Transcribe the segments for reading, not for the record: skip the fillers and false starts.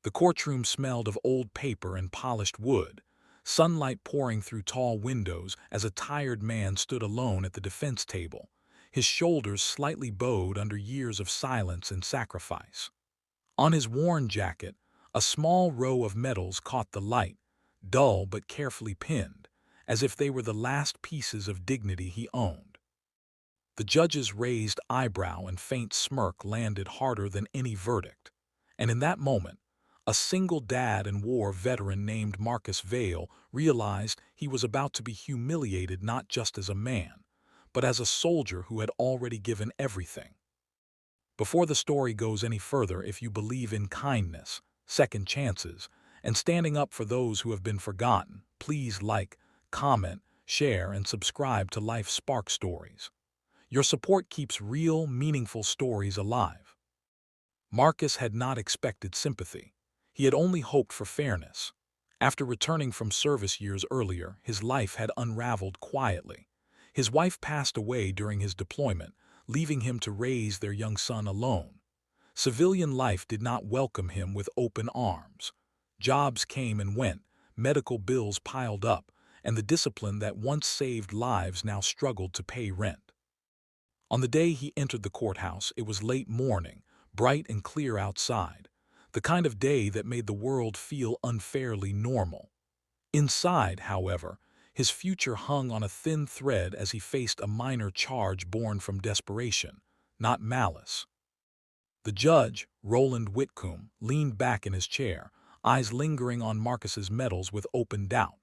The courtroom smelled of old paper and polished wood, sunlight pouring through tall windows as a tired man stood alone at the defense table, his shoulders slightly bowed under years of silence and sacrifice. On his worn jacket, a small row of medals caught the light, dull but carefully pinned, as if they were the last pieces of dignity he owned. The judge's raised eyebrow and faint smirk landed harder than any verdict, and in that moment, a single dad and war veteran named Marcus Vale realized he was about to be humiliated not just as a man, but as a soldier who had already given everything. Before the story goes any further, if you believe in kindness, second chances, and standing up for those who have been forgotten, please like, comment, share, and subscribe to Life Spark Stories. Your support keeps real, meaningful stories alive. Marcus had not expected sympathy. He had only hoped for fairness. After returning from service years earlier, his life had unraveled quietly. His wife passed away during his deployment, leaving him to raise their young son alone. Civilian life did not welcome him with open arms. Jobs came and went, medical bills piled up, and the discipline that once saved lives now struggled to pay rent. On the day he entered the courthouse, it was late morning, bright and clear outside, the kind of day that made the world feel unfairly normal. Inside, however, his future hung on a thin thread as he faced a minor charge born from desperation, not malice. The judge, Roland Whitcomb, leaned back in his chair, eyes lingering on Marcus's medals with open doubt.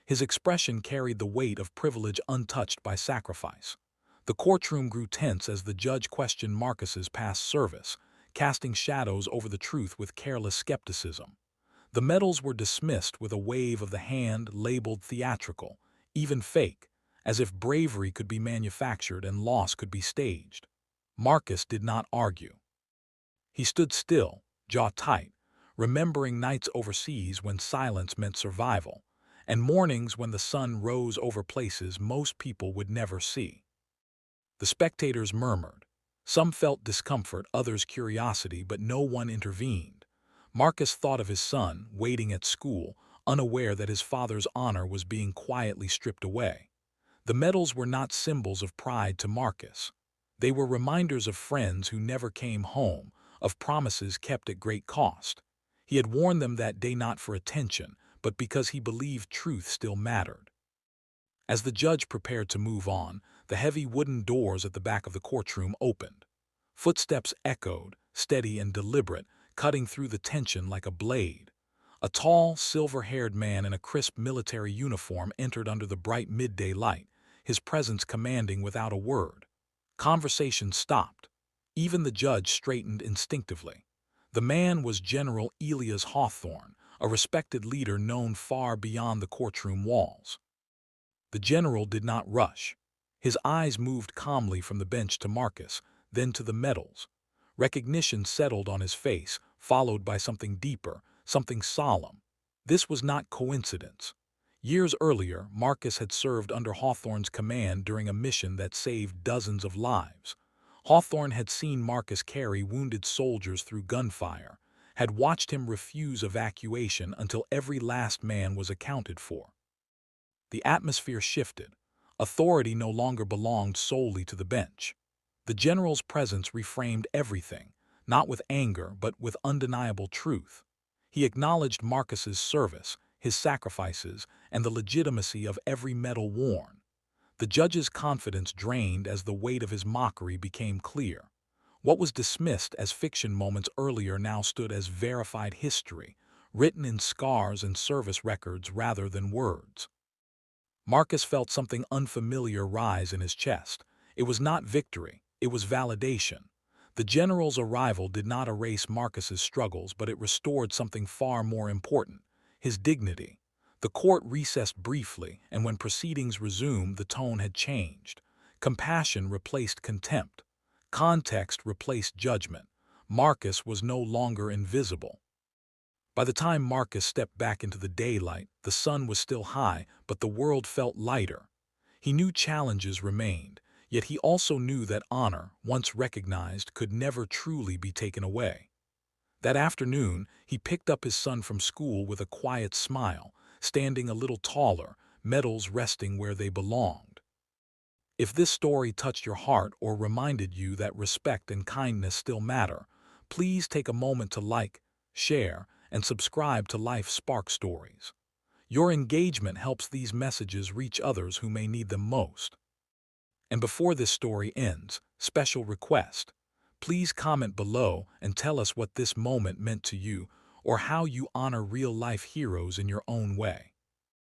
His expression carried the weight of privilege untouched by sacrifice. The courtroom grew tense as the judge questioned Marcus's past service, casting shadows over the truth with careless skepticism. The medals were dismissed with a wave of the hand labeled theatrical, even fake, as if bravery could be manufactured and loss could be staged. Marcus did not argue. He stood still, jaw tight, remembering nights overseas when silence meant survival, and mornings when the sun rose over places most people would never see. The spectators murmured. Some felt discomfort, others curiosity, but no one intervened. Marcus thought of his son, waiting at school, unaware that his father's honor was being quietly stripped away. The medals were not symbols of pride to Marcus. They were reminders of friends who never came home, of promises kept at great cost. He had worn them that day not for attention, but because he believed truth still mattered. As the judge prepared to move on, the heavy wooden doors at the back of the courtroom opened. Footsteps echoed, steady and deliberate, cutting through the tension like a blade. A tall, silver-haired man in a crisp military uniform entered under the bright midday light, his presence commanding without a word. Conversation stopped. Even the judge straightened instinctively. The man was General Elias Hawthorne, a respected leader known far beyond the courtroom walls. The general did not rush. His eyes moved calmly from the bench to Marcus, then to the medals. Recognition settled on his face, followed by something deeper, something solemn. This was not coincidence. Years earlier, Marcus had served under Hawthorne's command during a mission that saved dozens of lives. Hawthorne had seen Marcus carry wounded soldiers through gunfire, had watched him refuse evacuation until every last man was accounted for. The atmosphere shifted. Authority no longer belonged solely to the bench. The general's presence reframed everything, not with anger but with undeniable truth. He acknowledged Marcus's service, his sacrifices, and the legitimacy of every medal worn. The judge's confidence drained as the weight of his mockery became clear. What was dismissed as fiction moments earlier now stood as verified history, written in scars and service records rather than words. Marcus felt something unfamiliar rise in his chest. It was not victory, it was validation. The general's arrival did not erase Marcus's struggles, but it restored something far more important, his dignity. The court recessed briefly, and when proceedings resumed, the tone had changed. Compassion replaced contempt. Context replaced judgment. Marcus was no longer invisible. By the time Marcus stepped back into the daylight, the sun was still high, but the world felt lighter. He knew challenges remained, yet he also knew that honor, once recognized, could never truly be taken away. That afternoon, he picked up his son from school with a quiet smile, standing a little taller, medals resting where they belonged. If this story touched your heart or reminded you that respect and kindness still matter, please take a moment to like, share, and subscribe to Life Spark Stories. Your engagement helps these messages reach others who may need them most. And before this story ends, special request. Please comment below and tell us what this moment meant to you or how you honor real-life heroes in your own way.